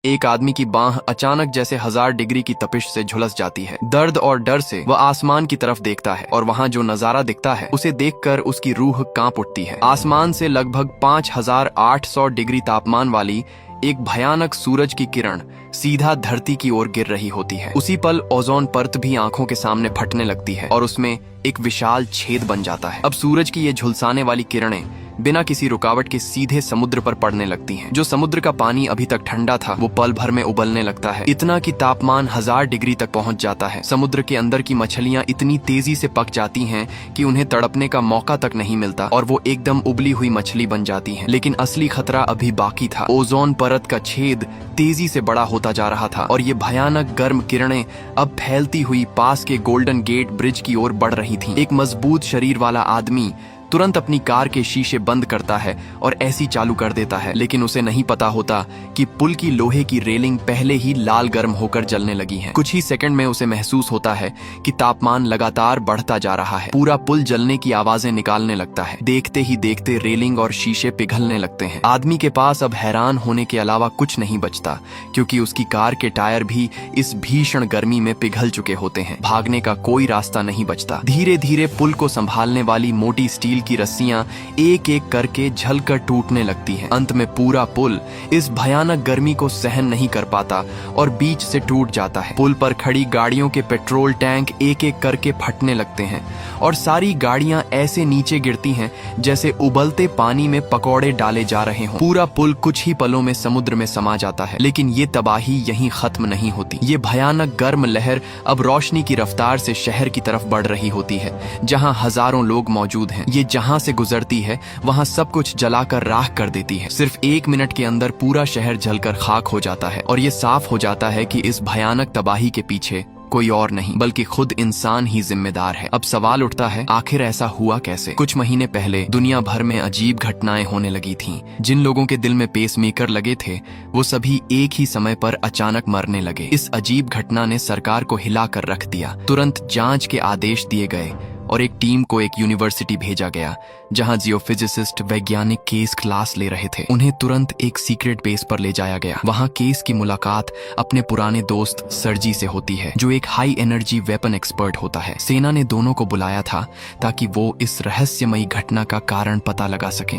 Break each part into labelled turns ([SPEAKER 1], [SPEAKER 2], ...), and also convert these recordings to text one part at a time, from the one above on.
[SPEAKER 1] एक आदमी की बांह अचानक जैसे 1000 डिग्री की तपिश से झुलस जाती है। दर्द और डर से वह आसमान की तरफ देखता है और वहाँ जो नजारा दिखता है उसे देखकर उसकी रूह कांप उठती है। आसमान से लगभग 5800 डिग्री तापमान वाली एक भयानक सूरज की किरण सीधा धरती की ओर गिर रही होती है। उसी पल ओजोन परत भी आंखों के सामने फटने लगती है और उसमें एक विशाल छेद बन जाता है। अब सूरज की ये झुलसाने वाली किरणें बिना किसी रुकावट के सीधे समुद्र पर पड़ने लगती हैं। जो समुद्र का पानी अभी तक ठंडा था वो पल भर में उबलने लगता है, इतना कि तापमान 1000 डिग्री तक पहुंच जाता है। समुद्र के अंदर की मछलियां इतनी तेजी से पक जाती हैं कि उन्हें तड़पने का मौका तक नहीं मिलता और वो एकदम उबली हुई मछली बन जाती हैं। लेकिन असली खतरा अभी बाकी था। ओजोन परत का छेद तेजी से बड़ा होता जा रहा था और ये भयानक गर्म किरणें अब फैलती हुई पास के गोल्डन गेट ब्रिज की ओर बढ़ रही थीं। एक मजबूत शरीर वाला आदमी तुरंत अपनी कार के शीशे बंद करता है और ऐसी चालू कर देता है, लेकिन उसे नहीं पता होता कि पुल की लोहे की रेलिंग पहले ही लाल गर्म होकर जलने लगी है। कुछ ही सेकंड में उसे महसूस होता है कि तापमान लगातार बढ़ता जा रहा है। पूरा पुल जलने की आवाजें निकालने लगता है। देखते ही देखते रेलिंग और शीशे पिघलने लगते हैं। आदमी के पास अब हैरान होने के अलावा कुछ नहीं बचता, क्योंकि उसकी कार के टायर भी इस भीषण गर्मी में पिघल चुके होते हैं। भागने का कोई रास्ता नहीं बचता। धीरे धीरे पुल को संभालने वाली मोटी स्टील की रस्सियां एक एक करके झलकर टूटने लगती हैं। अंत में पूरा पुल इस भयानक गर्मी को सहन नहीं कर पाता और बीच से टूट जाता है। पुल पर खड़ी गाड़ियों के पेट्रोल टैंक एक एक करके फटने लगते हैं और सारी गाड़ियां ऐसे नीचे गिरती हैं जैसे उबलते पानी में पकौड़े डाले जा रहे हों। पूरा पुल कुछ ही पलों में समुद्र में समा जाता है। लेकिन ये तबाही यहीं खत्म नहीं होती। ये भयानक गर्म लहर अब रोशनी की रफ्तार से शहर की तरफ बढ़ रही होती है, जहां हजारों लोग मौजूद हैं। ये जहां से गुजरती है वहां सब कुछ जलाकर राख कर देती है। सिर्फ 1 मिनट के अंदर पूरा शहर जलकर खाक हो जाता है और ये साफ हो जाता है कि इस भयानक तबाही के पीछे कोई और नहीं बल्कि खुद इंसान ही जिम्मेदार है। अब सवाल उठता है, आखिर ऐसा हुआ कैसे? कुछ महीने पहले दुनिया भर में अजीब घटनाएं होने लगी थीं। जिन लोगों के दिल में पेसमेकर लगे थे वो सभी एक ही समय पर अचानक मरने लगे। इस अजीब घटना ने सरकार को हिलाकर रख दिया। तुरंत जांच के आदेश दिए गए और एक टीम को एक यूनिवर्सिटी भेजा गया जहां जियोफिजिसिस्ट वैज्ञानिक केस क्लास ले रहे थे। उन्हें तुरंत एक सीक्रेट बेस पर ले जाया गया। वहां केस की मुलाकात अपने पुराने दोस्त सर्जी से होती है, जो एक हाई एनर्जी वेपन एक्सपर्ट होता है। सेना ने दोनों को बुलाया था ताकि वो इस रहस्यमयी घटना का कारण पता लगा सकें।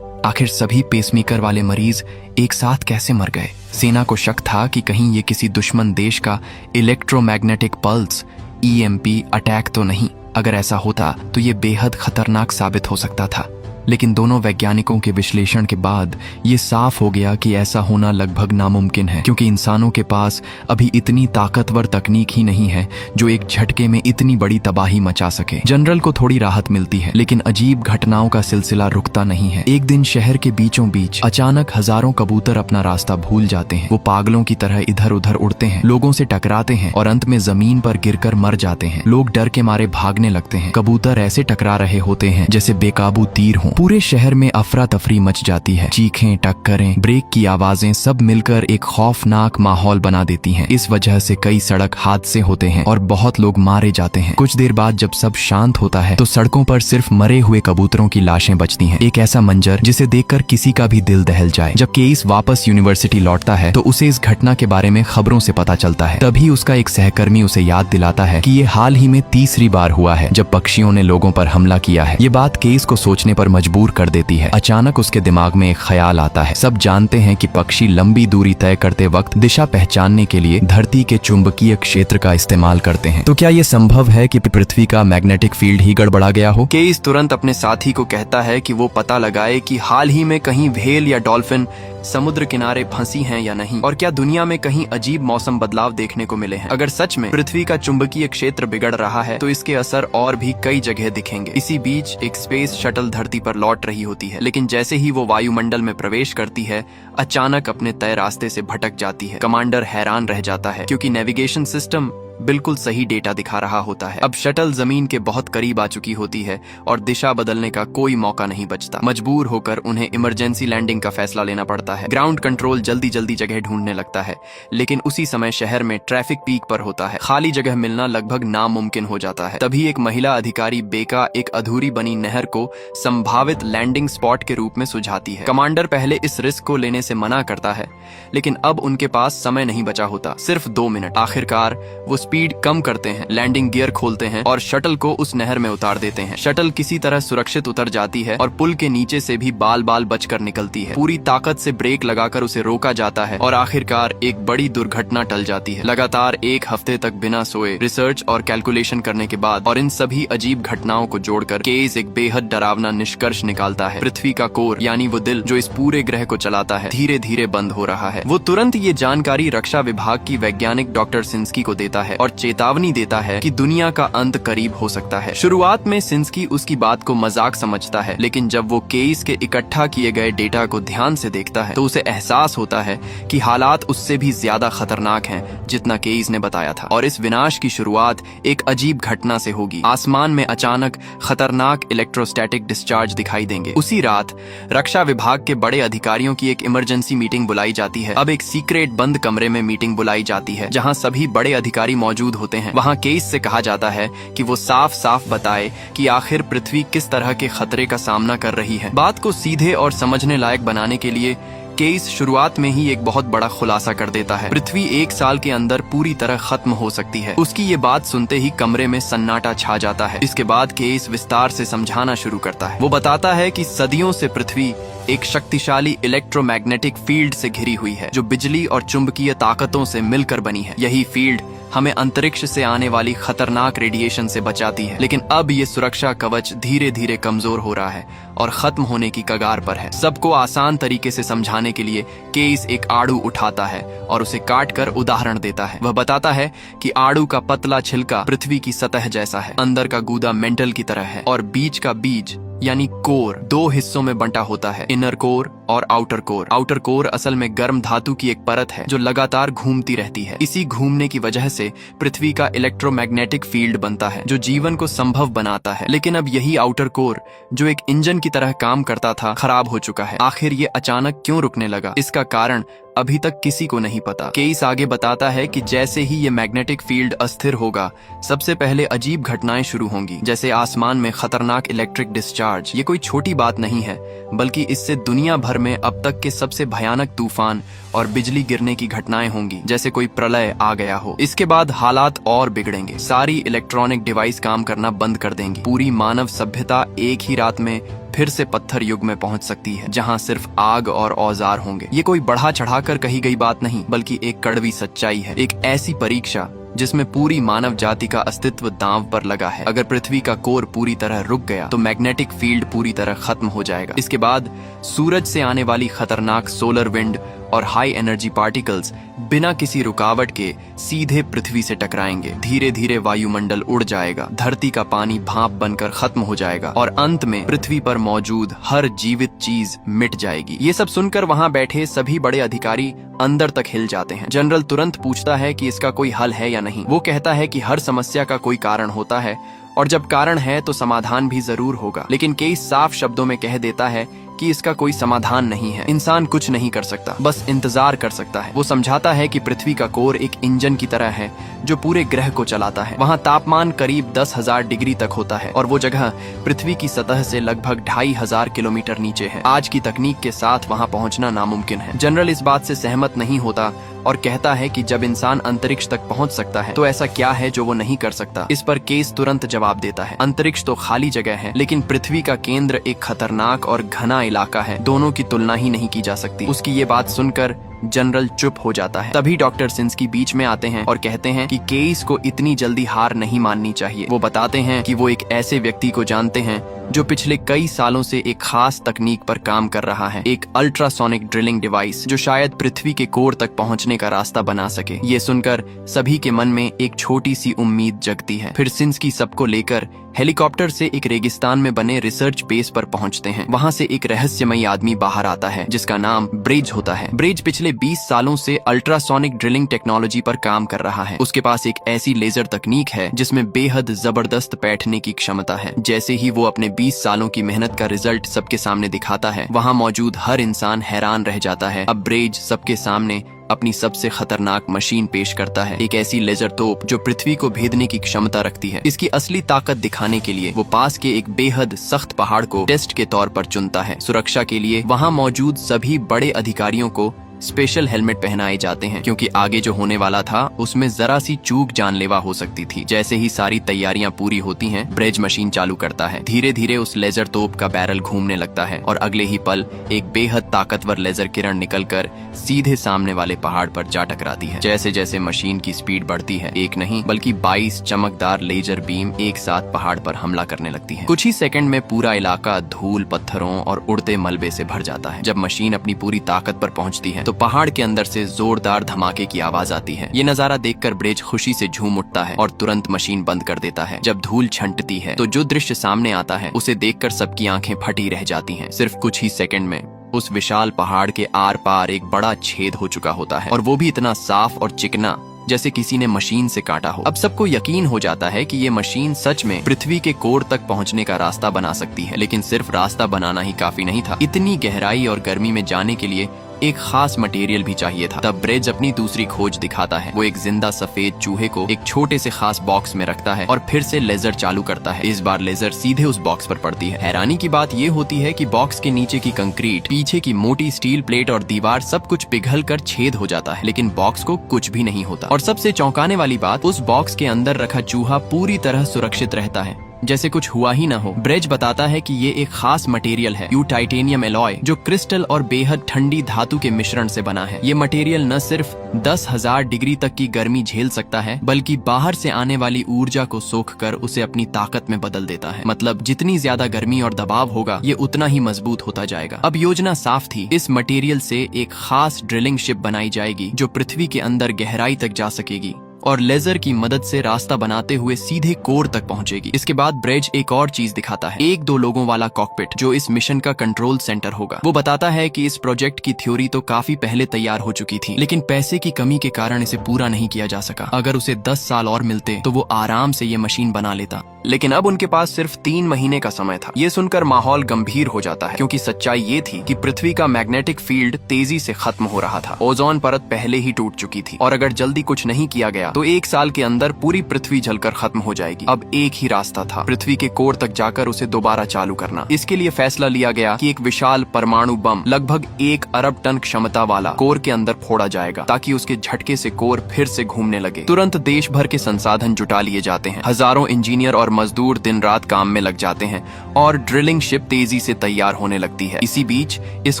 [SPEAKER 1] आखिर सभी पेसमेकर वाले मरीज एक साथ कैसे मर गए? सेना को शक था कि कहीं ये किसी दुश्मन देश का इलेक्ट्रोमैग्नेटिक पल्स EMP अटैक तो नहीं। अगर ऐसा होता तो ये बेहद खतरनाक साबित हो सकता था। लेकिन दोनों वैज्ञानिकों के विश्लेषण के बाद ये साफ हो गया कि ऐसा होना लगभग नामुमकिन है, क्योंकि इंसानों के पास अभी इतनी ताकतवर तकनीक ही नहीं है जो एक झटके में इतनी बड़ी तबाही मचा सके। जनरल को थोड़ी राहत मिलती है, लेकिन अजीब घटनाओं का सिलसिला रुकता नहीं है। एक दिन शहर के बीचों बीच अचानक हजारों कबूतर अपना रास्ता भूल जाते हैं। वो पागलों की तरह इधर उधर उड़ते हैं, लोगों से टकराते हैं और अंत में जमीन पर गिरकर मर जाते हैं। लोग डर के मारे भागने लगते हैं। कबूतर ऐसे टकरा रहे होते हैं जैसे बेकाबू तीर हों। पूरे शहर में अफरा तफरी मच जाती है। चीखें, टक्करें, ब्रेक की आवाजें सब मिलकर एक खौफनाक माहौल बना देती हैं। इस वजह से कई सड़क हादसे होते हैं और बहुत लोग मारे जाते हैं। कुछ देर बाद जब सब शांत होता है तो सड़कों पर सिर्फ मरे हुए कबूतरों की लाशें बचती हैं। एक ऐसा मंजर जिसे देखकर किसी का भी दिल दहल जाए। जब केस वापस यूनिवर्सिटी लौटता है तो उसे इस घटना के बारे में खबरों से पता चलता है। तभी उसका एक सहकर्मी उसे याद दिलाता है कि ये हाल ही में तीसरी बार हुआ है जब पक्षियों ने लोगों पर हमला किया है। ये बात केस को सोचने पर मजबूर कर देती है। अचानक उसके दिमाग में एक ख्याल आता है। सब जानते हैं कि पक्षी लंबी दूरी तय करते वक्त दिशा पहचानने के लिए धरती के चुंबकीय क्षेत्र का इस्तेमाल करते हैं। तो क्या ये संभव है कि पृथ्वी का मैग्नेटिक फील्ड ही गड़बड़ा गया हो? केस तुरंत अपने साथी को कहता है कि वो पता लगाए कि हाल ही में कहीं व्हेल या डॉल्फिन समुद्र किनारे फंसी हैं या नहीं, और क्या दुनिया में कहीं अजीब मौसम बदलाव देखने को मिले हैं। अगर सच में पृथ्वी का चुंबकीय क्षेत्र बिगड़ रहा है तो इसके असर और भी कई जगह दिखेंगे। इसी बीच एक स्पेस शटल धरती पर लौट रही होती है, लेकिन जैसे ही वो वायुमंडल में प्रवेश करती है अचानक अपने तय रास्ते से भटक जाती है। कमांडर हैरान रह जाता है क्योंकि नेविगेशन सिस्टम बिल्कुल सही डेटा दिखा रहा होता है। अब शटल जमीन के बहुत करीब आ चुकी होती है और दिशा बदलने का कोई मौका नहीं बचता। मजबूर होकर उन्हें इमरजेंसी लैंडिंग का फैसला लेना पड़ता है। ग्राउंड कंट्रोल जल्दी जल्दी जगह ढूंढने लगता है, लेकिन उसी समय शहर में ट्रैफिक पीक पर होता है। खाली जगह मिलना लगभग नामुमकिन हो जाता है। तभी एक महिला अधिकारी बेका एक अधूरी बनी नहर को संभावित लैंडिंग स्पॉट के रूप में सुझाती है। कमांडर पहले इस रिस्क को लेने से मना करता है, लेकिन अब उनके पास समय नहीं बचा होता, सिर्फ 2 मिनट। आखिरकार वो स्पीड कम करते हैं, लैंडिंग गियर खोलते हैं और शटल को उस नहर में उतार देते हैं। शटल किसी तरह सुरक्षित उतर जाती है और पुल के नीचे से भी बाल बाल बचकर निकलती है। पूरी ताकत से ब्रेक लगाकर उसे रोका जाता है और आखिरकार एक बड़ी दुर्घटना टल जाती है। लगातार 1 हफ्ते तक बिना सोए रिसर्च और कैलकुलेशन करने के बाद और इन सभी अजीब घटनाओं को जोड़कर केस एक बेहद डरावना निष्कर्ष निकालता है। पृथ्वी का कोर यानी वो दिल जो इस पूरे ग्रह को चलाता है, धीरे धीरे बंद हो रहा है। वो तुरंत ये जानकारी रक्षा विभाग की वैज्ञानिक डॉक्टर सिंस्की को देता है और चेतावनी देता है कि दुनिया का अंत करीब हो सकता है। शुरुआत में सिंस्की उसकी बात को मजाक समझता है, लेकिन जब वो केस के इकट्ठा किए गए डेटा को ध्यान से देखता है तो उसे एहसास होता है कि हालात उससे भी ज्यादा खतरनाक हैं जितना केस ने बताया था। और इस विनाश की शुरुआत एक अजीब घटना से होगी। आसमान में अचानक खतरनाक इलेक्ट्रोस्टैटिक डिस्चार्ज दिखाई देंगे। उसी रात रक्षा विभाग के बड़े अधिकारियों की एक इमरजेंसी मीटिंग बुलाई जाती है। अब एक सीक्रेट बंद कमरे में मीटिंग बुलाई जाती है जहां सभी बड़े अधिकारी मौजूद होते हैं। वहां केस से कहा जाता है कि वो साफ साफ बताए कि आखिर पृथ्वी किस तरह के खतरे का सामना कर रही है। बात को सीधे और समझने लायक बनाने के लिए केस शुरुआत में ही एक बहुत बड़ा खुलासा कर देता है। पृथ्वी 1 साल के अंदर पूरी तरह खत्म हो सकती है। उसकी ये बात सुनते ही कमरे में सन्नाटा छा जाता है। इसके बाद केस विस्तार से समझाना शुरू करता है। वो बताता है कि सदियों से पृथ्वी एक शक्तिशाली इलेक्ट्रोमैग्नेटिक फील्ड से घिरी हुई है जो बिजली और चुंबकीय ताकतों से मिलकर बनी है। यही फील्ड हमें अंतरिक्ष से आने वाली खतरनाक रेडिएशन से बचाती है, लेकिन अब ये सुरक्षा कवच धीरे धीरे कमजोर हो रहा है और खत्म होने की कगार पर है। सबको आसान तरीके से समझाने के लिए केस एक आड़ू उठाता है और उसे काटकर उदाहरण देता है। वह बताता है कि आड़ू का पतला छिलका पृथ्वी की सतह जैसा है, अंदर का गूदा मेंटल की तरह है और बीच का बीज यानी कोर 2 हिस्सों में बंटा होता है, इनर कोर और आउटर कोर। आउटर कोर असल में गर्म धातु की एक परत है जो लगातार घूमती रहती है। इसी घूमने की वजह से पृथ्वी का इलेक्ट्रोमैग्नेटिक फील्ड बनता है जो जीवन को संभव बनाता है। लेकिन अब यही आउटर कोर जो एक इंजन की तरह काम करता था खराब हो चुका है। आखिर ये अचानक क्यों रुकने लगा, इसका कारण अभी तक किसी को नहीं पता। केस आगे बताता है कि जैसे ही ये मैग्नेटिक फील्ड अस्थिर होगा, सबसे पहले अजीब घटनाएं शुरू होंगी, जैसे आसमान में खतरनाक इलेक्ट्रिक डिस्चार्ज। ये कोई छोटी बात नहीं है, बल्कि इससे दुनिया भर में अब तक के सबसे भयानक तूफान और बिजली गिरने की घटनाएं होंगी, जैसे कोई प्रलय आ गया हो। इसके बाद हालात और बिगड़ेंगे। सारी इलेक्ट्रॉनिक डिवाइस काम करना बंद कर देंगी। पूरी मानव सभ्यता एक ही रात में फिर से पत्थर युग में पहुंच सकती है, जहां सिर्फ आग और औजार होंगे। ये कोई बढ़ा चढ़ाकर कही गई बात नहीं, बल्कि एक कड़वी सच्चाई है, एक ऐसी परीक्षा जिसमें पूरी मानव जाति का अस्तित्व दांव पर लगा है। अगर पृथ्वी का कोर पूरी तरह रुक गया तो मैग्नेटिक फील्ड पूरी तरह खत्म हो जाएगा। इसके बाद सूरज से आने वाली खतरनाक सोलर विंड और हाई एनर्जी पार्टिकल्स बिना किसी रुकावट के सीधे पृथ्वी से टकराएंगे। धीरे धीरे वायुमंडल उड़ जाएगा, धरती का पानी भाप बनकर खत्म हो जाएगा और अंत में पृथ्वी पर मौजूद हर जीवित चीज मिट जाएगी। ये सब सुनकर वहां बैठे सभी बड़े अधिकारी अंदर तक हिल जाते हैं। जनरल तुरंत पूछता है कि इसका कोई हल है या नहीं। वो कहता है कि हर समस्या का कोई कारण होता है और जब कारण है तो समाधान भी जरूर होगा। लेकिन केस साफ शब्दों में कह देता है कि इसका कोई समाधान नहीं है। इंसान कुछ नहीं कर सकता, बस इंतजार कर सकता है। वो समझाता है कि पृथ्वी का कोर एक इंजन की तरह है जो पूरे ग्रह को चलाता है। वहाँ तापमान करीब 10,000 डिग्री तक होता है और वो जगह पृथ्वी की सतह से लगभग 2500 किलोमीटर नीचे है। आज की तकनीक के साथ वहाँ पहुँचना नामुमकिन है। जनरल इस बात से सहमत नहीं होता और कहता है कि जब इंसान अंतरिक्ष तक पहुंच सकता है तो ऐसा क्या है जो वो नहीं कर सकता। इस पर केस तुरंत जवाब देता है, अंतरिक्ष तो खाली जगह है, लेकिन पृथ्वी का केंद्र एक खतरनाक और घना इलाका है। दोनों की तुलना ही नहीं की जा सकती। उसकी ये बात सुनकर जनरल चुप हो जाता है। तभी डॉक्टर सिंस्की बीच में आते हैं और कहते हैं कि केस को इतनी जल्दी हार नहीं माननी चाहिए। वो बताते हैं कि वो एक ऐसे व्यक्ति को जानते हैं जो पिछले कई सालों से एक खास तकनीक पर काम कर रहा है, एक अल्ट्रासोनिक ड्रिलिंग डिवाइस जो शायद पृथ्वी के कोर तक पहुंचने का रास्ता बना सके। ये सुनकर सभी के मन में एक छोटी सी उम्मीद जगती है। फिर सिंस्की सबको लेकर हेलीकॉप्टर से एक रेगिस्तान में बने रिसर्च बेस पर पहुंचते हैं। वहां से एक रहस्यमयी आदमी बाहर आता है जिसका नाम ब्रेज होता है। ब्रेज पिछले 20 सालों से अल्ट्रासोनिक ड्रिलिंग टेक्नोलॉजी पर काम कर रहा है। उसके पास एक ऐसी लेजर तकनीक है जिसमें बेहद जबरदस्त बैठने की क्षमता है। जैसे ही वो अपने 20 सालों की मेहनत का रिजल्ट सबके सामने दिखाता है, वहाँ मौजूद हर इंसान हैरान रह जाता है। अब ब्रेज सबके सामने अपनी सबसे खतरनाक मशीन पेश करता है, एक ऐसी लेजर तोप जो पृथ्वी को भेदने की क्षमता रखती है। इसकी असली ताकत दिखाने के लिए वो पास के एक बेहद सख्त पहाड़ को टेस्ट के तौर पर चुनता है। सुरक्षा के लिए वहाँ मौजूद सभी बड़े अधिकारियों को स्पेशल हेलमेट पहनाए जाते हैं, क्योंकि आगे जो होने वाला था उसमें जरा सी चूक जानलेवा हो सकती थी। जैसे ही सारी तैयारियां पूरी होती हैं, ब्रेज मशीन चालू करता है। धीरे धीरे उस लेजर तोप का बैरल घूमने लगता है और अगले ही पल एक बेहद ताकतवर लेजर किरण निकलकर सीधे सामने वाले पहाड़ पर जा टकराती है। जैसे जैसे मशीन की स्पीड बढ़ती है, एक नहीं बल्कि 22 चमकदार लेजर बीम एक साथ पहाड़ पर हमला करने लगती है। कुछ ही सेकंड में पूरा इलाका धूल, पत्थरों और उड़ते मलबे से भर जाता है। जब मशीन अपनी पूरी ताकत पर पहुंचती है तो पहाड़ के अंदर से जोरदार धमाके की आवाज आती है। ये नजारा देखकर ब्रेज खुशी से झूम उठता है और तुरंत मशीन बंद कर देता है। जब धूल छंटती है तो जो दृश्य सामने आता है उसे देखकर सबकी आंखें फटी रह जाती हैं। सिर्फ कुछ ही सेकंड में उस विशाल पहाड़ के आर पार एक बड़ा छेद हो चुका होता है, और वो भी इतना साफ और चिकना जैसे किसी ने मशीन से काटा हो। अब सबको यकीन हो जाता है कि ये मशीन सच में पृथ्वी के कोर तक पहुंचने का रास्ता बना सकती है। लेकिन सिर्फ रास्ता बनाना ही काफी नहीं था, इतनी गहराई और गर्मी में जाने के लिए एक खास मटेरियल भी चाहिए था। तब ब्रेज अपनी दूसरी खोज दिखाता है। वो एक जिंदा सफेद चूहे को एक छोटे से खास बॉक्स में रखता है और फिर से लेजर चालू करता है। इस बार लेजर सीधे उस बॉक्स पर पड़ती है। हैरानी की बात ये होती है कि बॉक्स के नीचे की कंक्रीट, पीछे की मोटी स्टील प्लेट और दीवार सब कुछ पिघल कर छेद हो जाता है, लेकिन बॉक्स को कुछ भी नहीं होता। और सबसे चौंकाने वाली बात, उस बॉक्स के अंदर रखा चूहा पूरी तरह सुरक्षित रहता है, जैसे कुछ हुआ ही ना हो। ब्रेज बताता है कि ये एक खास मटेरियल है, टाइटेनियम एलॉय, जो क्रिस्टल और बेहद ठंडी धातु के मिश्रण से बना है। ये मटेरियल न सिर्फ 10,000 डिग्री तक की गर्मी झेल सकता है, बल्कि बाहर से आने वाली ऊर्जा को सोखकर उसे अपनी ताकत में बदल देता है। मतलब जितनी ज्यादा गर्मी और दबाव होगा, ये उतना ही मजबूत होता जाएगा। अब योजना साफ थी, इस मटेरियल से एक खास ड्रिलिंग शिप बनाई जाएगी जो पृथ्वी के अंदर गहराई तक जा सकेगी और लेजर की मदद से रास्ता बनाते हुए सीधे कोर तक पहुंचेगी। इसके बाद ब्रेज एक और चीज दिखाता है, 1-2 लोगों वाला कॉकपिट जो इस मिशन का कंट्रोल सेंटर होगा। वो बताता है कि इस प्रोजेक्ट की थ्योरी तो काफी पहले तैयार हो चुकी थी, लेकिन पैसे की कमी के कारण इसे पूरा नहीं किया जा सका। अगर उसे 10 साल और मिलते तो वो आराम से ये मशीन बना लेता, लेकिन अब उनके पास सिर्फ 3 महीने का समय था। ये सुनकर माहौल गंभीर हो जाता है, क्योंकि सच्चाई ये थी कि पृथ्वी का मैग्नेटिक फील्ड तेजी से खत्म हो रहा था। ओजोन परत पहले ही टूट चुकी थी और अगर जल्दी कुछ नहीं किया गया तो 1 साल के अंदर पूरी पृथ्वी जलकर खत्म हो जाएगी। अब एक ही रास्ता था, पृथ्वी के कोर तक जाकर उसे दोबारा चालू करना। इसके लिए फैसला लिया गया कि एक विशाल परमाणु बम लगभग 1 अरब टन क्षमता वाला कोर के अंदर फोड़ा जाएगा, ताकि उसके झटके से कोर फिर से घूमने लगे। तुरंत देश भर के संसाधन जुटा लिए जाते हैं। हजारों इंजीनियर और मजदूर दिन रात काम में लग जाते हैं और ड्रिलिंग शिप तेजी से तैयार होने लगती है। इसी बीच इस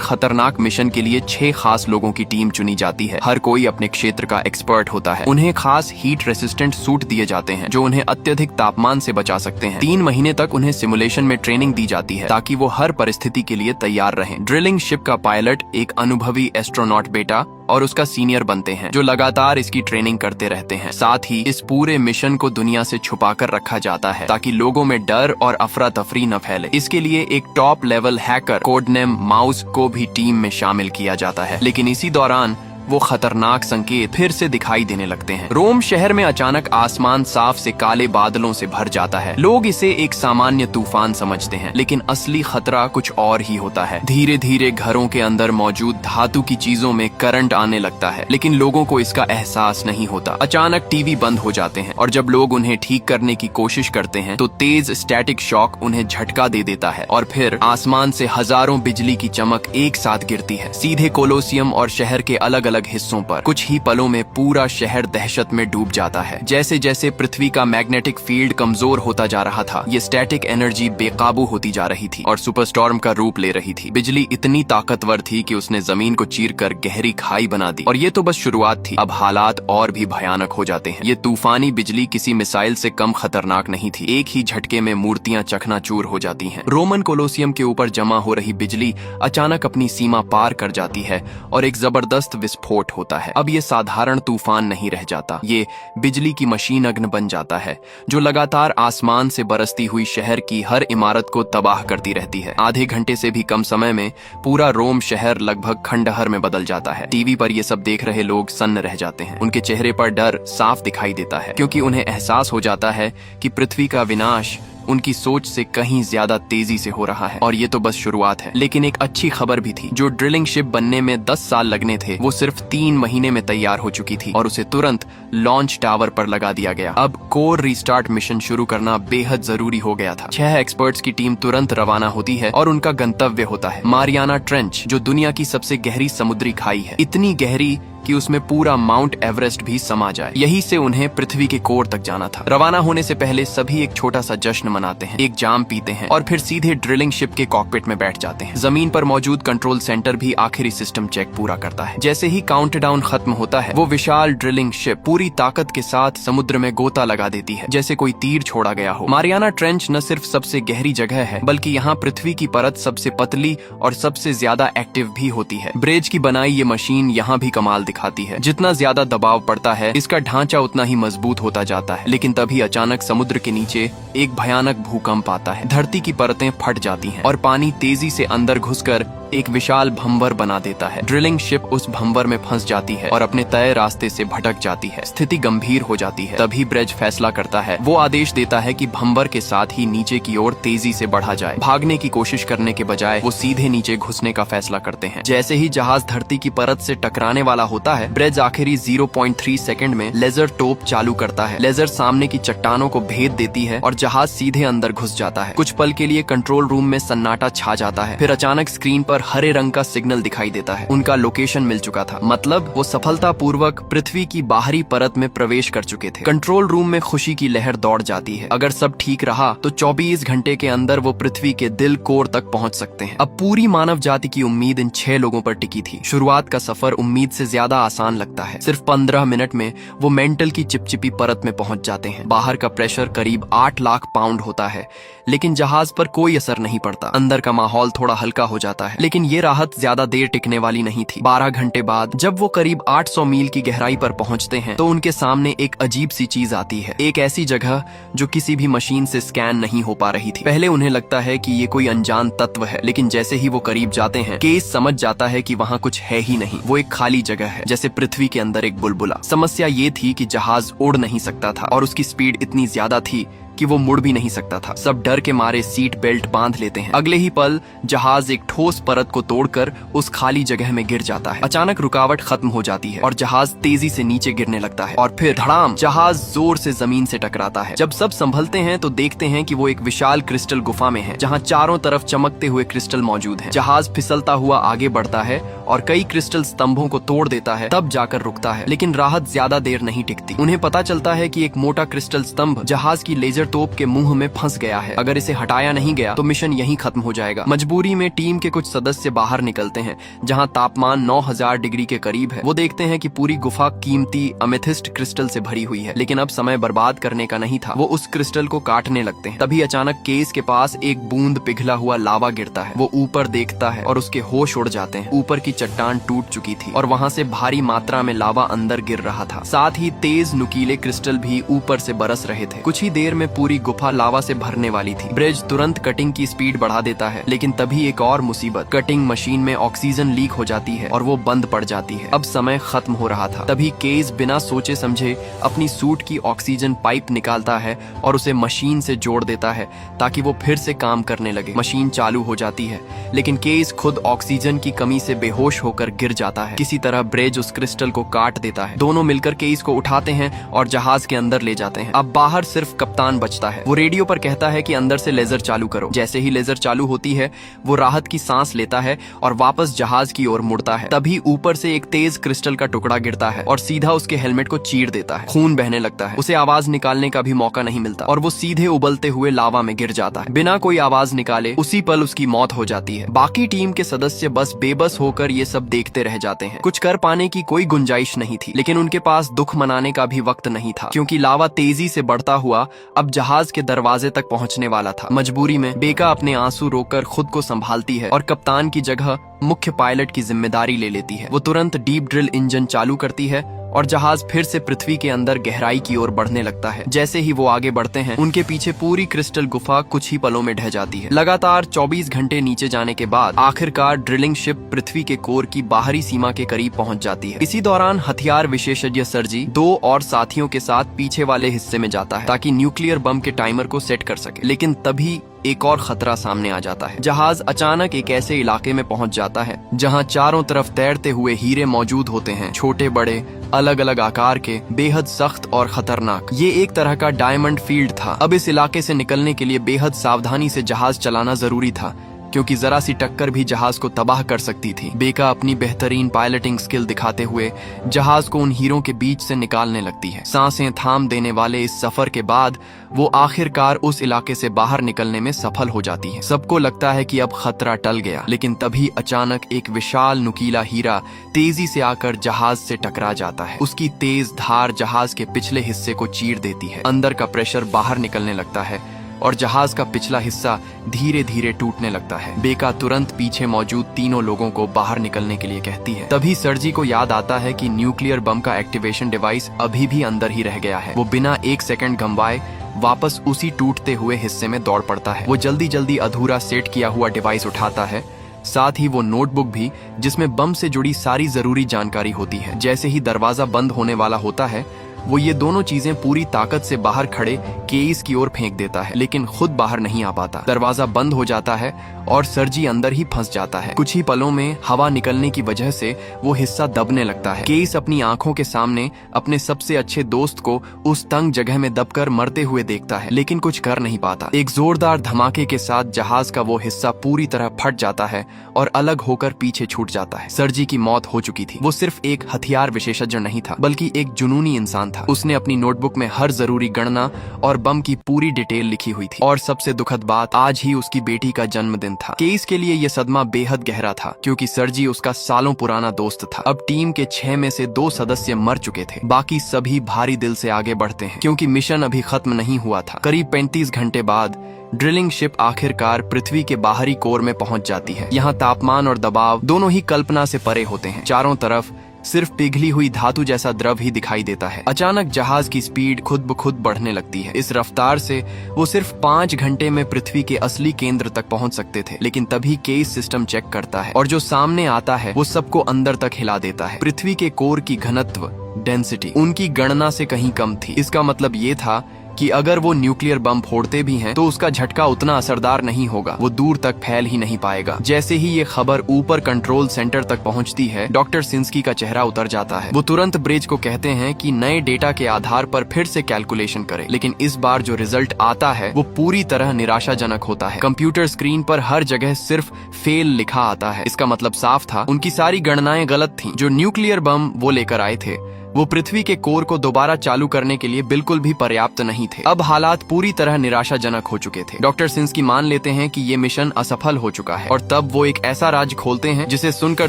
[SPEAKER 1] खतरनाक मिशन के लिए 6 खास लोगों की टीम चुनी जाती है। हर कोई अपने क्षेत्र का एक्सपर्ट होता है। उन्हें खास हीट रेसिस्टेंट सूट दिए जाते हैं जो उन्हें अत्यधिक तापमान से बचा सकते हैं। 3 महीने तक उन्हें सिमुलेशन में ट्रेनिंग दी जाती है ताकि वो हर परिस्थिति के लिए तैयार रहें। ड्रिलिंग शिप का पायलट एक अनुभवी एस्ट्रोनॉट बेटा और उसका सीनियर बनते हैं, जो लगातार इसकी ट्रेनिंग करते रहते हैं। साथ ही इस पूरे मिशन को दुनिया से छुपाकर रखा जाता है ताकि लोगों में डर और अफरा तफरी न फैले। इसके लिए एक top level hacker code name mouse को भी टीम में शामिल किया जाता है। लेकिन इसी दौरान वो खतरनाक संकेत फिर से दिखाई देने लगते हैं। रोम शहर में अचानक आसमान साफ से काले बादलों से भर जाता है। लोग इसे एक सामान्य तूफान समझते हैं, लेकिन असली खतरा कुछ और ही होता है। धीरे धीरे घरों के अंदर मौजूद धातु की चीजों में करंट आने लगता है, लेकिन लोगों को इसका एहसास नहीं होता। अचानक टीवी बंद हो जाते हैं और जब लोग उन्हें ठीक करने की कोशिश करते हैं तो तेज स्टैटिक शॉक उन्हें झटका दे देता है और फिर आसमान से हजारों बिजली की चमक एक साथ गिरती है, सीधे कोलोसियम और शहर के अलग अलग हिस्सों पर। कुछ ही पलों में पूरा शहर दहशत में डूब जाता है। जैसे जैसे पृथ्वी का मैग्नेटिक फील्ड कमजोर होता जा रहा था, ये स्टैटिक एनर्जी बेकाबू होती जा रही थी और सुपरस्टॉर्म का रूप ले रही थी। बिजली इतनी ताकतवर थी कि उसने जमीन को चीरकर गहरी खाई बना दी। और ये तो बस शुरुआत थी, अब हालात और भी भयानक हो जाते हैं। ये तूफानी बिजली किसी मिसाइल से कम खतरनाक नहीं थी। एक ही झटके में मूर्तियां चकनाचूर हो जाती हैं। रोमन कोलोसियम के ऊपर जमा हो रही बिजली अचानक अपनी सीमा पार कर जाती है और एक जबरदस्त विस्फोट विस्फोट होता है। अब ये साधारण तूफान नहीं रह जाता, ये बिजली की मशीन अग्नि बन जाता है जो लगातार आसमान से बरसती हुई शहर की हर इमारत को तबाह करती रहती है। आधे घंटे से भी कम समय में पूरा रोम शहर लगभग खंडहर में बदल जाता है। टीवी पर ये सब देख रहे लोग सन्न रह जाते हैं। उनके चेहरे पर डर साफ दिखाई देता है, क्योंकि उन्हें एहसास हो जाता है कि पृथ्वी का विनाश उनकी सोच से कहीं ज्यादा तेजी से हो रहा है। और ये तो बस शुरुआत है। लेकिन एक अच्छी खबर भी थी। जो ड्रिलिंग शिप बनने में 10 साल लगने थे, वो सिर्फ 3 महीने में तैयार हो चुकी थी और उसे तुरंत लॉन्च टावर पर लगा दिया गया। अब कोर रिस्टार्ट मिशन शुरू करना बेहद जरूरी हो गया था। 6 एक्सपर्ट्स की टीम तुरंत रवाना होती है और उनका गंतव्य होता है मारियाना ट्रेंच, जो दुनिया की सबसे गहरी समुद्री खाई है, इतनी गहरी कि उसमें पूरा माउंट एवरेस्ट भी समा जाए। यही से उन्हें पृथ्वी के कोर तक जाना था। रवाना होने से पहले सभी एक छोटा सा जश्न मनाते हैं, एक जाम पीते हैं और फिर सीधे ड्रिलिंग शिप के कॉकपिट में बैठ जाते हैं। जमीन पर मौजूद कंट्रोल सेंटर भी आखिरी सिस्टम चेक पूरा करता है। जैसे ही काउंटडाउन खत्म होता है, वो विशाल ड्रिलिंग शिप पूरी ताकत के साथ समुद्र में गोता लगा देती है, जैसे कोई तीर छोड़ा गया हो। मारियाना ट्रेंच न सिर्फ सबसे गहरी जगह है, बल्कि यहाँ पृथ्वी की परत सबसे पतली और सबसे ज्यादा एक्टिव भी होती है। ब्रेज की बनाई ये मशीन यहाँ भी कमाल दिखाती है। जितना ज्यादा दबाव पड़ता है, इसका ढांचा उतना ही मजबूत होता जाता है। लेकिन तभी अचानक समुद्र के नीचे एक भयानक भूकंप आता है। धरती की परतें फट जाती हैं और पानी तेजी से अंदर घुसकर एक विशाल भंवर बना देता है। ड्रिलिंग शिप उस भंवर में फंस जाती है और अपने तय रास्ते से भटक जाती है। स्थिति गंभीर हो जाती है। तभी ब्रेज फैसला करता है। वो आदेश देता है कि भंवर के साथ ही नीचे की ओर तेजी से बढ़ा जाए। भागने की कोशिश करने के बजाय वो सीधे नीचे घुसने का फैसला करते हैं। जैसे ही जहाज धरती की परत से टकराने वाला होता है, ब्रेज आखिरी 0.3 सेकंड में लेजर टोप चालू करता है। लेजर सामने की चट्टानों को भेद देती है और जहाज सीधे अंदर घुस जाता है। कुछ पल के लिए कंट्रोल रूम में सन्नाटा छा जाता है। फिर अचानक स्क्रीन पर हरे रंग का सिग्नल दिखाई देता है। उनका लोकेशन मिल चुका था, मतलब वो सफलतापूर्वक पृथ्वी की बाहरी परत में प्रवेश कर चुके थे। कंट्रोल रूम में खुशी की लहर दौड़ जाती है। अगर सब ठीक रहा तो 24 घंटे के अंदर वो पृथ्वी के दिल कोर तक पहुंच सकते हैं। अब पूरी मानव जाति की उम्मीद इन 6 लोगों पर टिकी थी। शुरुआत का सफर उम्मीद से ज्यादा आसान लगता है। सिर्फ 15 मिनट में वो मेंटल की चिपचिपी परत में पहुंच जाते हैं। बाहर का प्रेशर करीब 8 लाख पाउंड होता है, लेकिन जहाज पर कोई असर नहीं पड़ता। अंदर का माहौल थोड़ा हल्का हो जाता है। लेकिन ये राहत ज्यादा देर टिकने वाली नहीं थी। 12 घंटे बाद जब वो करीब 800 मील की गहराई पर पहुंचते हैं, तो उनके सामने एक अजीब सी चीज आती है। एक ऐसी जगह जो किसी भी मशीन से स्कैन नहीं हो पा रही थी। पहले उन्हें लगता है कि ये कोई अनजान तत्व है, लेकिन जैसे ही वो करीब जाते हैं, केस समझ जाता है कि वहाँ कुछ है ही नहीं। वो एक खाली जगह है, जैसे पृथ्वी के अंदर एक बुलबुला। समस्या ये थी कि जहाज उड़ नहीं सकता था और उसकी स्पीड इतनी ज्यादा थी कि वो मुड़ भी नहीं सकता था। सब डर के मारे सीट बेल्ट बांध लेते हैं। अगले ही पल जहाज एक ठोस परत को तोड़कर उस खाली जगह में गिर जाता है। अचानक रुकावट खत्म हो जाती है और जहाज तेजी से नीचे गिरने लगता है और फिर धड़ाम, जहाज जोर से जमीन से टकराता है। जब सब संभलते हैं तो देखते हैं कि वो एक विशाल क्रिस्टल गुफा में है, जहाँ चारों तरफ चमकते हुए क्रिस्टल मौजूद हैं। जहाज फिसलता हुआ आगे बढ़ता है और कई क्रिस्टल स्तंभों को तोड़ देता है, तब जाकर रुकता है। लेकिन राहत ज्यादा देर नहीं टिकती। उन्हें पता चलता है कि एक मोटा क्रिस्टल स्तंभ जहाज की लेजर तोप के मुंह में फंस गया है। अगर इसे हटाया नहीं गया तो मिशन यहीं खत्म हो जाएगा। मजबूरी में टीम के कुछ सदस्य बाहर निकलते हैं, जहां तापमान 9000 डिग्री के करीब है। वो देखते हैं कि पूरी गुफा कीमती अमेथिस्ट क्रिस्टल से भरी हुई है। लेकिन अब समय बर्बाद करने का नहीं था। वो उस क्रिस्टल को काटने लगते हैं। तभी अचानक केस के पास एक बूंद पिघला हुआ लावा गिरता है। वो ऊपर देखता है और उसके होश उड़ जाते हैं। ऊपर की चट्टान टूट चुकी थी और वहां से भारी मात्रा में लावा अंदर गिर रहा था। साथ ही तेज नुकीले क्रिस्टल भी ऊपर से बरस रहे थे। कुछ ही देर में पूरी गुफा लावा से भरने वाली थी। ब्रिज तुरंत कटिंग की स्पीड बढ़ा देता है, लेकिन तभी एक और मुसीबत। कटिंग मशीन में ऑक्सीजन लीक हो जाती है और वो बंद पड़ जाती है। अब समय खत्म हो रहा था। तभी केस बिना सोचे समझे अपनी सूट की ऑक्सीजन पाइप निकालता है और उसे मशीन से जोड़ देता है ताकि वो फिर से काम करने लगे। मशीन चालू हो जाती है, लेकिन केस खुद ऑक्सीजन की कमी से बेहोश होकर गिर जाता है। किसी तरह ब्रिज उस क्रिस्टल को काट देता है। दोनों मिलकर केस को उठाते हैं और जहाज के अंदर ले जाते हैं। अब बाहर सिर्फ कप्तान बचता है। वो रेडियो पर कहता है कि अंदर से लेजर चालू करो। जैसे ही लेजर चालू होती है, वो राहत की सांस लेता है और वापस जहाज की ओर मुड़ता है। तभी ऊपर से एक तेज क्रिस्टल का टुकड़ा गिरता है और सीधा उसके हेलमेट को चीर देता है। खून बहने लगता है। उसे आवाज निकालने का भी मौका नहीं मिलता और वो सीधे उबलते हुए लावा में गिर जाता है। बिना कोई आवाज निकाले उसी पल उसकी मौत हो जाती है। बाकी टीम के सदस्य बस बेबस होकर ये सब देखते रह जाते हैं। कुछ कर पाने की कोई गुंजाइश नहीं थी, लेकिन उनके पास दुख मनाने का भी वक्त नहीं था, क्योंकि लावा तेजी से बढ़ता हुआ अब जहाज के दरवाजे तक पहुंचने वाला था। मजबूरी में बेका अपने आंसू रोककर खुद को संभालती है और कप्तान की जगह मुख्य पायलट की जिम्मेदारी ले लेती है। वो तुरंत डीप ड्रिल इंजन चालू करती है और जहाज फिर से पृथ्वी के अंदर गहराई की ओर बढ़ने लगता है। जैसे ही वो आगे बढ़ते हैं, उनके पीछे पूरी क्रिस्टल गुफा कुछ ही पलों में ढह जाती है। लगातार 24 घंटे नीचे जाने के बाद आखिरकार ड्रिलिंग शिप पृथ्वी के कोर की बाहरी सीमा के करीब पहुंच जाती है। इसी दौरान हथियार विशेषज्ञ सर्जी 2 और साथियों के साथ पीछे वाले हिस्से में जाता है ताकि न्यूक्लियर बम के टाइमर को सेट कर सके। लेकिन तभी एक और खतरा सामने आ जाता है। जहाज अचानक एक ऐसे इलाके में पहुंच जाता है जहां चारों तरफ तैरते हुए हीरे मौजूद होते हैं, छोटे बड़े अलग अलग आकार के, बेहद सख्त और खतरनाक। ये एक तरह का डायमंड फील्ड था। अब इस इलाके से निकलने के लिए बेहद सावधानी से जहाज चलाना जरूरी था, क्योंकि जरा सी टक्कर भी जहाज को तबाह कर सकती थी। बेका अपनी बेहतरीन पायलटिंग स्किल दिखाते हुए जहाज को उन हीरों के बीच से निकालने लगती है। सांसें थाम देने वाले इस सफर के बाद वो आखिरकार उस इलाके से बाहर निकलने में सफल हो जाती है। सबको लगता है कि अब खतरा टल गया, लेकिन तभी अचानक एक विशाल नुकीला हीरा तेजी से आकर जहाज से टकरा जाता है। उसकी तेज धार जहाज के पिछले हिस्से को चीर देती है। अंदर का प्रेशर बाहर निकलने लगता है और जहाज का पिछला हिस्सा धीरे धीरे टूटने लगता है। बेका तुरंत पीछे मौजूद तीनों लोगों को बाहर निकलने के लिए कहती है। तभी सर्जी को याद आता है कि न्यूक्लियर बम का एक्टिवेशन डिवाइस अभी भी अंदर ही रह गया है। वो बिना 1 सेकंड गंवाए वापस उसी टूटते हुए हिस्से में दौड़ पड़ता है। वो जल्दी जल्दी अधूरा सेट किया हुआ डिवाइस उठाता है, साथ ही वो नोटबुक भी जिसमें बम से जुड़ी सारी जरूरी जानकारी होती है। जैसे ही दरवाजा बंद होने वाला होता है, वो ये दोनों चीजें पूरी ताकत से बाहर खड़े केस की ओर फेंक देता है, लेकिन खुद बाहर नहीं आ पाता। दरवाजा बंद हो जाता है और सर्जी अंदर ही फंस जाता है। कुछ ही पलों में हवा निकलने की वजह से वो हिस्सा दबने लगता है। केस अपनी आंखों के सामने अपने सबसे अच्छे दोस्त को उस तंग जगह में दबकर मरते हुए देखता है, लेकिन कुछ कर नहीं पाता। एक जोरदार धमाके के साथ जहाज का वो हिस्सा पूरी तरह फट जाता है और अलग होकर पीछे छूट जाता है। सर्जी की मौत हो चुकी थी। वो सिर्फ एक हथियार विशेषज्ञ नहीं था, बल्कि एक जुनूनी इंसान था। उसने अपनी नोटबुक में हर जरूरी गणना और बम की पूरी डिटेल लिखी हुई थी। और सबसे दुखद बात, आज ही उसकी बेटी का जन्मदिन था। केस के लिए यह सदमा बेहद गहरा था, क्योंकि सर्जी उसका सालों पुराना दोस्त था। अब टीम के 6 में से 2 सदस्य मर चुके थे। बाकी सभी भारी दिल से आगे बढ़ते हैं, क्योंकि मिशन अभी खत्म नहीं हुआ था। करीब 35 घंटे बाद ड्रिलिंग शिप आखिरकार पृथ्वी के बाहरी कोर में पहुंच जाती है। यहाँ तापमान और दबाव दोनों ही कल्पना से परे होते हैं। चारों तरफ सिर्फ पिघली हुई धातु जैसा द्रव ही दिखाई देता है। अचानक जहाज की स्पीड खुद ब खुद बढ़ने लगती है। इस रफ्तार से वो सिर्फ 5 घंटे में पृथ्वी के असली केंद्र तक पहुंच सकते थे। लेकिन तभी केस सिस्टम चेक करता है और जो सामने आता है वो सबको अंदर तक हिला देता है। पृथ्वी के कोर की घनत्व डेंसिटी उनकी गणना से कहीं कम थी। इसका मतलब ये था कि अगर वो न्यूक्लियर बम फोड़ते भी हैं तो उसका झटका उतना असरदार नहीं होगा, वो दूर तक फैल ही नहीं पाएगा। जैसे ही ये खबर ऊपर कंट्रोल सेंटर तक पहुंचती है, डॉक्टर सिंस्की का चेहरा उतर जाता है। वो तुरंत ब्रिज को कहते हैं कि नए डेटा के आधार पर फिर से कैलकुलेशन करे, लेकिन इस बार जो रिजल्ट आता है वो पूरी तरह निराशाजनक होता है। कंप्यूटर स्क्रीन पर हर जगह सिर्फ फेल लिखा आता है। इसका मतलब साफ था, उनकी सारी गणनाएं गलत थीं। जो न्यूक्लियर बम वो लेकर आए थे वो पृथ्वी के कोर को दोबारा चालू करने के लिए बिल्कुल भी पर्याप्त नहीं थे। अब हालात पूरी तरह निराशाजनक हो चुके थे। डॉक्टर सिंस्की मान लेते हैं कि ये मिशन असफल हो चुका है और तब वो एक ऐसा राज खोलते हैं जिसे सुनकर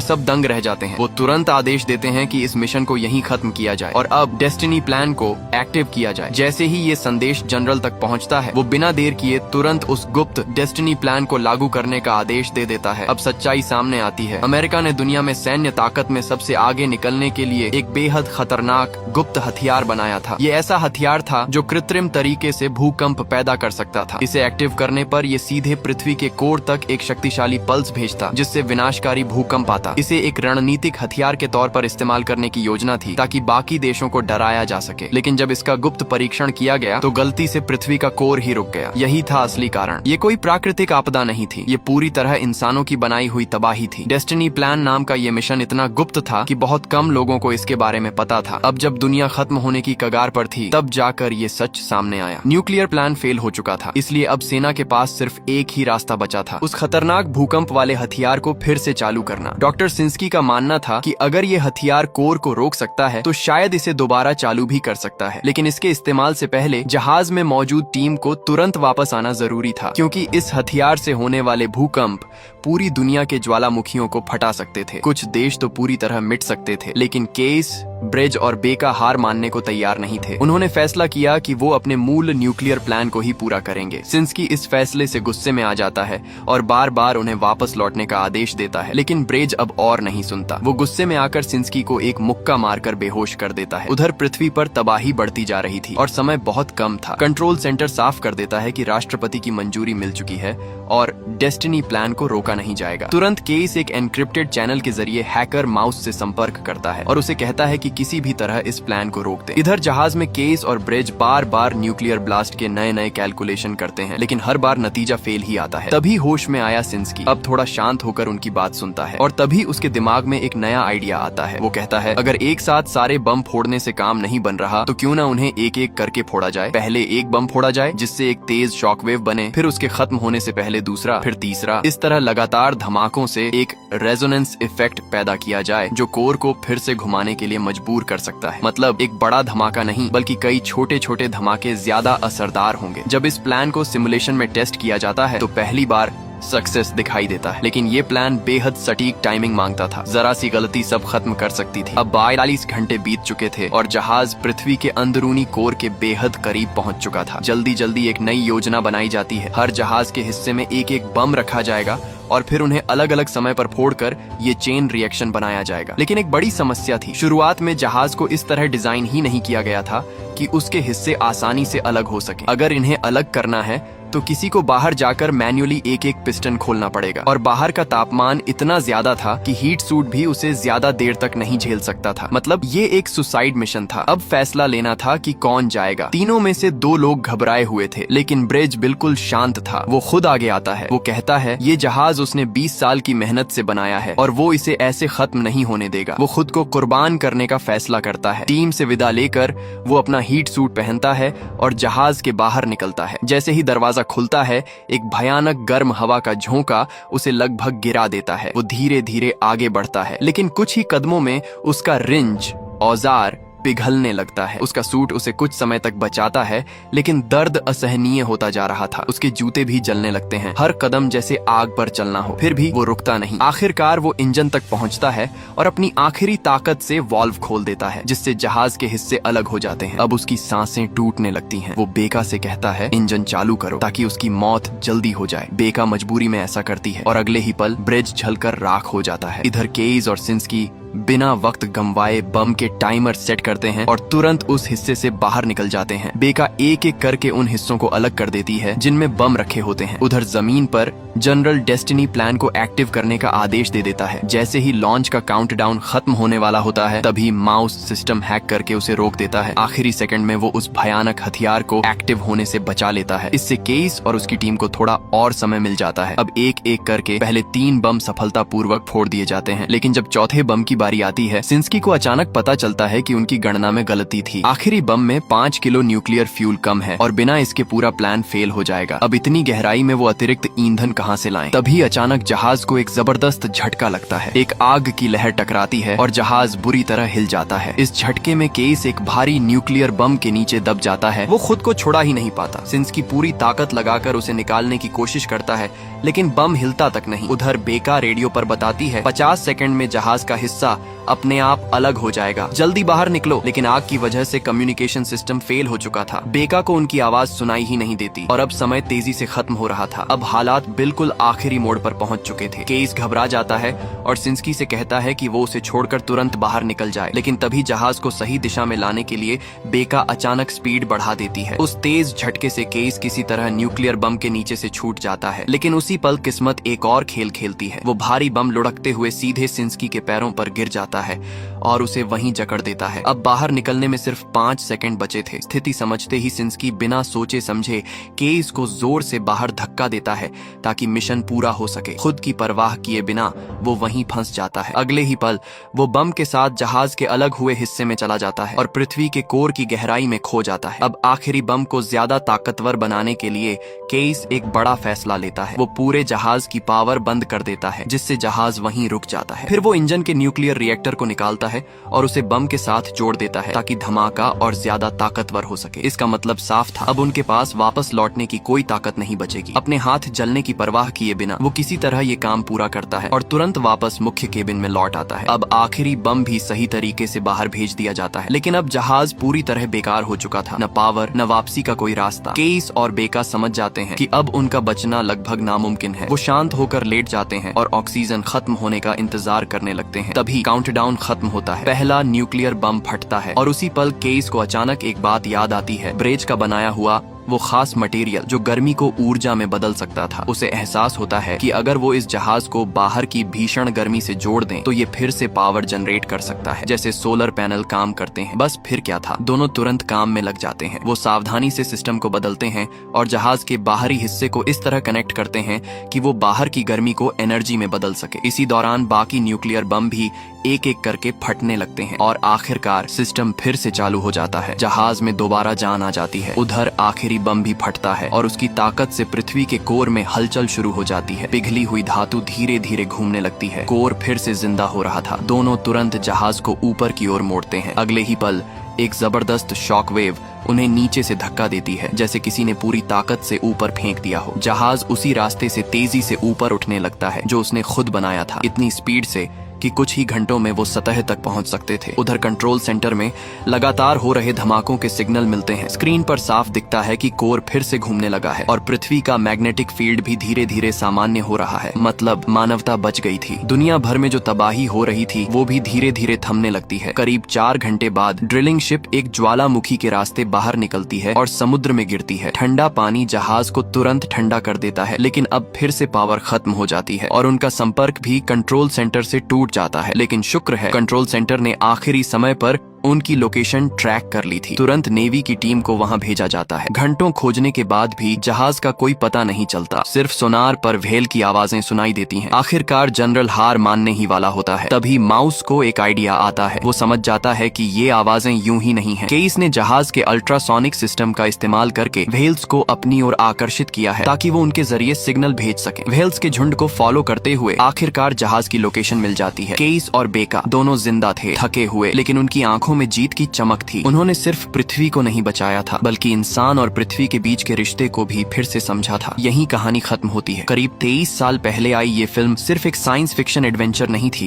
[SPEAKER 1] सब दंग रह जाते हैं। वो तुरंत आदेश देते हैं कि इस मिशन को यहीं खत्म किया जाए और अब डेस्टिनी प्लान को एक्टिव किया जाए। जैसे ही ये संदेश जनरल तक पहुंचता है, वो बिना देर किए तुरंत उस गुप्त डेस्टिनी प्लान को लागू करने का आदेश दे देता है। अब सच्चाई सामने आती है। अमेरिका ने दुनिया में सैन्य ताकत में सबसे आगे निकलने के लिए एक बेहद खतरनाक गुप्त हथियार बनाया था। ये ऐसा हथियार था जो कृत्रिम तरीके से भूकंप पैदा कर सकता था। इसे एक्टिव करने पर ये सीधे पृथ्वी के कोर तक एक शक्तिशाली पल्स भेजता, जिससे विनाशकारी भूकंप आता। इसे एक रणनीतिक हथियार के तौर पर इस्तेमाल करने की योजना थी, ताकि बाकी देशों को डराया जा सके। लेकिन जब इसका गुप्त परीक्षण किया गया तो गलती से पृथ्वी का कोर ही रुक गया। यही था असली कारण। ये कोई प्राकृतिक आपदा नहीं थी, ये पूरी तरह इंसानों की बनाई हुई तबाही थी। डेस्टिनी प्लान नाम का ये मिशन इतना गुप्त था कि बहुत कम लोगों को इसके बारे में पता था। अब जब दुनिया खत्म होने की कगार पर थी, तब जाकर ये सच सामने आया। न्यूक्लियर प्लान फेल हो चुका था, इसलिए अब सेना के पास सिर्फ एक ही रास्ता बचा था, उस खतरनाक भूकंप वाले हथियार को फिर से चालू करना। डॉक्टर सिंस्की का मानना था कि अगर ये हथियार कोर को रोक सकता है तो शायद इसे दोबारा चालू भी कर सकता है। लेकिन इसके इस्तेमाल से पहले जहाज में मौजूद टीम को तुरंत वापस आना जरूरी था, क्योंकि इस हथियार से होने वाले भूकंप पूरी दुनिया के ज्वालामुखियों को फटा सकते थे। कुछ देश तो पूरी तरह मिट सकते थे, लेकिन केस ब्रिज और बेका हार मानने को तैयार नहीं थे। उन्होंने फैसला किया कि वो अपने मूल न्यूक्लियर प्लान को ही पूरा करेंगे। सिंस्की इस फैसले से गुस्से में आ जाता है और बार बार उन्हें वापस लौटने का आदेश देता है, लेकिन ब्रिज अब और नहीं सुनता। वो गुस्से में आकर सिंस्की को एक मुक्का मारकर बेहोश कर देता है। उधर पृथ्वी पर तबाही बढ़ती जा रही थी और समय बहुत कम था। कंट्रोल सेंटर साफ कर देता है कि राष्ट्रपति की मंजूरी मिल चुकी है और डेस्टिनी प्लान को रोका नहीं जाएगा। तुरंत केस एक एनक्रिप्टेड चैनल के जरिए हैकर माउस से संपर्क करता है और उसे कहता है कि किसी भी तरह इस प्लान को रोक दे। इधर जहाज में केस और ब्रिज बार बार न्यूक्लियर ब्लास्ट के नए नए कैलकुलेशन करते हैं, लेकिन हर बार नतीजा फेल ही आता है। तभी होश में आया सिंस्की अब थोड़ा शांत होकर उनकी बात सुनता है और तभी उसके दिमाग में एक नया आइडिया आता है। वो कहता है, अगर एक साथ सारे बम फोड़ने से काम नहीं बन रहा तो क्यों ना उन्हें एक एक करके फोड़ा जाए। पहले एक बम फोड़ा जाए जिससे एक तेज शॉकवेव बने, फिर उसके खत्म होने से पहले दूसरा, फिर तीसरा। इस तरह लगातार धमाकों से एक रेजोनेंस इफेक्ट पैदा किया जाए जो कोर को फिर से घुमाने के लिए मजबूर कर सकता है। मतलब एक बड़ा धमाका नहीं बल्कि कई छोटे छोटे धमाके ज्यादा असरदार होंगे। जब इस प्लान को सिमुलेशन में टेस्ट किया जाता है तो पहली बार सक्सेस दिखाई देता है, लेकिन ये प्लान बेहद सटीक टाइमिंग मांगता था। जरा सी गलती सब खत्म कर सकती थी। अब 42 घंटे बीत चुके थे और जहाज पृथ्वी के अंदरूनी कोर के बेहद करीब पहुंच चुका था। जल्दी जल्दी एक नई योजना बनाई जाती है। हर जहाज के हिस्से में एक एक बम रखा जाएगा और फिर उन्हें अलग अलग समय पर फोड़कर ये चेन रिएक्शन बनाया जाएगा। लेकिन एक बड़ी समस्या थी। शुरुआत में जहाज को इस तरह डिजाइन ही नहीं किया गया था कि उसके हिस्से आसानी से अलग हो सके। अगर इन्हें अलग करना है तो किसी को बाहर जाकर मैन्युअली एक एक पिस्टन खोलना पड़ेगा और बाहर का तापमान इतना ज्यादा था कि हीट सूट भी उसे ज्यादा देर तक नहीं झेल सकता था। मतलब ये एक सुसाइड मिशन था। अब फैसला लेना था कि कौन जाएगा। तीनों में से 2 लोग घबराए हुए थे, लेकिन ब्रिज बिल्कुल शांत था। वो खुद आगे आता है। वो कहता है, ये जहाज उसने 20 साल की मेहनत से बनाया है और वो इसे ऐसे खत्म नहीं होने देगा। वो खुद को कुर्बान करने का फैसला करता है। टीम से विदा लेकर वो अपना हीट सूट पहनता है और जहाज के बाहर निकलता है। जैसे ही दरवाजा खुलता है, एक भयानक गर्म हवा का झोंका उसे लगभग गिरा देता है। वो धीरे धीरे आगे बढ़ता है, लेकिन कुछ ही कदमों में उसका रिंच औजार पिघलने लगता है। उसका सूट उसे कुछ समय तक बचाता है, लेकिन दर्द असहनीय होता जा रहा था। उसके जूते भी जलने लगते हैं। हर कदम जैसे आग पर चलना हो। फिर भी वो रुकता नहीं। आखिरकार वो इंजन तक पहुंचता है और अपनी आखिरी ताकत से वाल्व खोल देता है, जिससे जहाज के हिस्से अलग हो जाते हैं। अब उसकी सांसें टूटने लगती हैं। वो बेका से कहता है, इंजन चालू करो ताकि उसकी मौत जल्दी हो जाए। बेका मजबूरी में ऐसा करती है और अगले ही पल ब्रिज जलकर राख हो जाता है। इधर केज और सिंस्की बिना वक्त गंवाए बम के टाइमर सेट करते हैं और तुरंत उस हिस्से से बाहर निकल जाते हैं। बेका एक एक करके उन हिस्सों को अलग कर देती है जिनमें बम रखे होते हैं। उधर जमीन पर जनरल डेस्टिनी प्लान को एक्टिव करने का आदेश दे देता है। जैसे ही लॉन्च का काउंटडाउन खत्म होने वाला होता है, तभी माउस सिस्टम हैक करके उसे रोक देता है। आखिरी सेकंड में वो उस भयानक हथियार को एक्टिव होने से बचा लेता है। इससे केस और उसकी टीम को थोड़ा और समय मिल जाता है। अब एक एक करके पहले 3 बम सफलतापूर्वक फोड़ दिए जाते हैं, लेकिन जब चौथे बम की बारी आती है, सिंस्की को अचानक पता चलता है कि उनकी गणना में गलती थी। आखिरी बम में 5 किलो न्यूक्लियर फ्यूल कम है और बिना इसके पूरा प्लान फेल हो जाएगा। अब इतनी गहराई में वो अतिरिक्त ईंधन कहां से लाएं? तभी अचानक जहाज को एक जबरदस्त झटका लगता है। एक आग की लहर टकराती है और जहाज बुरी तरह हिल जाता है। इस झटके में केस एक भारी न्यूक्लियर बम के नीचे दब जाता है। वो खुद को छुड़ा ही नहीं पाता। सिंस्की पूरी ताकत लगाकर उसे निकालने की कोशिश करता है, लेकिन बम हिलता तक नहीं। उधर बेका रेडियो पर बताती है, 50 सेकंड में जहाज का हिस्सा अपने आप अलग हो जाएगा, जल्दी बाहर निकलो। लेकिन आग की वजह से कम्युनिकेशन सिस्टम फेल हो चुका था। बेका को उनकी आवाज सुनाई ही नहीं देती और अब समय तेजी से खत्म हो रहा था। अब हालात बिल्कुल आखिरी मोड़ पर पहुंच चुके थे। केस घबरा जाता है और सिंस्की से कहता है कि वो उसे छोड़कर तुरंत बाहर निकल जाए, लेकिन तभी जहाज को सही दिशा में लाने के लिए बेका अचानक स्पीड बढ़ा देती है। उस तेज झटके से केस किसी तरह न्यूक्लियर बम के नीचे से छूट जाता है, लेकिन उसी पल किस्मत एक और खेल खेलती है। वो भारी बम लुढ़कते हुए सीधे सिंस्की के पैरों पर गिर जाता है और उसे वहीं जकड़ देता है। अब बाहर निकलने में सिर्फ 5 सेकंड बचे थे। स्थिति समझते ही सिंस्की बिना सोचे समझे केस को जोर से बाहर धक्का देता है ताकि मिशन पूरा हो सके। खुद की परवाह किए बिना वो वहीं फंस जाता है। अगले ही पल वो बम के साथ जहाज के अलग हुए हिस्से में चला जाता है और पृथ्वी के कोर की गहराई में खो जाता है। अब आखिरी बम को ज्यादा ताकतवर बनाने के लिए केस एक बड़ा फैसला लेता है। वो पूरे जहाज की पावर बंद कर देता है, जिससे जहाज वहीं रुक जाता है। फिर वो इंजन के न्यूक्लियर रिएक्टर कनेक्टर को निकालता है और उसे बम के साथ जोड़ देता है ताकि धमाका और ज्यादा ताकतवर हो सके। इसका मतलब साफ था, अब उनके पास वापस लौटने की कोई ताकत नहीं बचेगी। अपने हाथ जलने की परवाह किए बिना वो किसी तरह ये काम पूरा करता है और तुरंत वापस मुख्य केबिन में लौट आता है। अब आखिरी बम भी सही तरीके से बाहर भेज दिया जाता है, लेकिन अब जहाज पूरी तरह बेकार हो चुका था। न पावर न वापसी का कोई रास्ता। केस और बेका समझ जाते हैं कि अब उनका बचना लगभग नामुमकिन है। वो शांत होकर लेट जाते हैं और ऑक्सीजन खत्म होने का इंतजार करने लगते हैं। तभी काउंटडाउन खत्म होता है। पहला न्यूक्लियर बम फटता है और उसी पल केस को अचानक एक बात याद आती है। ब्रेज का बनाया हुआ वो खास मटेरियल जो गर्मी को ऊर्जा में बदल सकता था। उसे एहसास होता है कि अगर वो इस जहाज को बाहर की भीषण गर्मी से जोड़ दें तो ये फिर से पावर जनरेट कर सकता है, जैसे सोलर पैनल काम करते हैं। बस फिर क्या था, दोनों तुरंत काम में लग जाते हैं। वो सावधानी से सिस्टम को बदलते हैं और जहाज के बाहरी हिस्से को इस तरह कनेक्ट करते हैं कि वो बाहर की गर्मी को एनर्जी में बदल सके। इसी दौरान बाकी न्यूक्लियर बम भी एक एक करके फटने लगते हैं और आखिरकार सिस्टम फिर से चालू हो जाता है। जहाज में दोबारा जान आ जाती है। उधर आखिरी बम भी फटता है और उसकी ताकत से पृथ्वी के कोर में हलचल शुरू हो जाती है। पिघली हुई धातु धीरे धीरे घूमने लगती है। कोर फिर से जिंदा हो रहा था। दोनों तुरंत जहाज को ऊपर की ओर मोड़ते हैं। अगले ही पल एक जबरदस्त शॉक वेव उन्हें नीचे से धक्का देती है, जैसे किसी ने पूरी ताकत से ऊपर फेंक दिया हो। जहाज उसी रास्ते से तेजी से ऊपर उठने लगता है जो उसने खुद बनाया था, इतनी स्पीड से कि कुछ ही घंटों में वो सतह तक पहुंच सकते थे। उधर कंट्रोल सेंटर में लगातार हो रहे धमाकों के सिग्नल मिलते हैं। स्क्रीन पर साफ दिखता है कि कोर फिर से घूमने लगा है और पृथ्वी का मैग्नेटिक फील्ड भी धीरे धीरे सामान्य हो रहा है। मतलब मानवता बच गई थी। दुनिया भर में जो तबाही हो रही थी वो भी धीरे धीरे थमने लगती है। करीब 4 घंटे बाद ड्रिलिंग शिप एक ज्वालामुखी के रास्ते बाहर निकलती है और समुद्र में गिरती है। ठंडा पानी जहाज को तुरंत ठंडा कर देता है, लेकिन अब फिर से पावर खत्म हो जाती है और उनका संपर्क भी कंट्रोल सेंटर से टूट जाता है। लेकिन शुक्र है कंट्रोल सेंटर ने आखिरी समय पर उनकी लोकेशन ट्रैक कर ली थी। तुरंत नेवी की टीम को वहां भेजा जाता है। घंटों खोजने के बाद भी जहाज का कोई पता नहीं चलता। सिर्फ सोनार पर व्हेल की आवाजें सुनाई देती हैं। आखिरकार जनरल हार मानने ही वाला होता है। तभी माउस को एक आइडिया आता है। वो समझ जाता है कि ये आवाजें यूं ही नहीं हैं। केस ने जहाज के अल्ट्रासोनिक सिस्टम का इस्तेमाल करके व्हेल्स को अपनी ओर आकर्षित किया है ताकि वो उनके जरिए सिग्नल भेज सके। व्हेल्स के झुंड को फॉलो करते हुए आखिरकार जहाज की लोकेशन मिल जाती है। केस और बेका दोनों जिंदा थे, थके हुए, लेकिन उनकी आंखों में जीत की चमक थी। उन्होंने सिर्फ पृथ्वी को नहीं बचाया था, बल्कि इंसान और पृथ्वी के बीच के रिश्ते को भी फिर से समझा था। यही कहानी खत्म होती है। करीब 23 साल पहले आई ये फिल्म सिर्फ एक साइंस फिक्शन एडवेंचर नहीं थी।